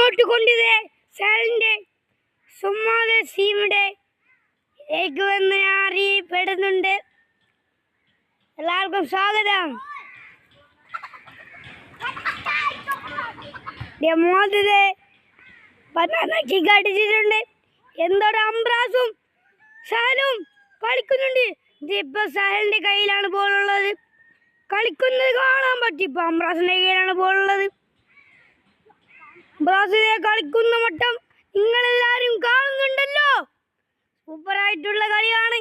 മുന്നോട്ട് കൊണ്ടിതേ സഹലിന്റെ സുമ്മാത സീമിടെ വന്ന് ഞാൻ അറിയപ്പെടുന്നുണ്ട്. എല്ലാവർക്കും സ്വാഗതം. മോദേ ബനാന കിക്ക് അടിച്ചിട്ടുണ്ട്. എന്തോടെ അംബ്രാസും സഹലും കളിക്കുന്നുണ്ട്. ഇപ്പൊ സഹലിന്റെ കയ്യിലാണ് ബോളുള്ളത്. കളിക്കുന്നത് കാണാൻ പറ്റും. ഇപ്പൊ അംബ്രാസിന്റെ കയ്യിലാണ് ബോളുള്ളത്. അംബ്രാസിനെ കളിക്കുന്ന മട്ടം നിങ്ങളെല്ലാരും കാണുന്നുണ്ടല്ലോ. സൂപ്പറായിട്ടുള്ള കളിയാണ്.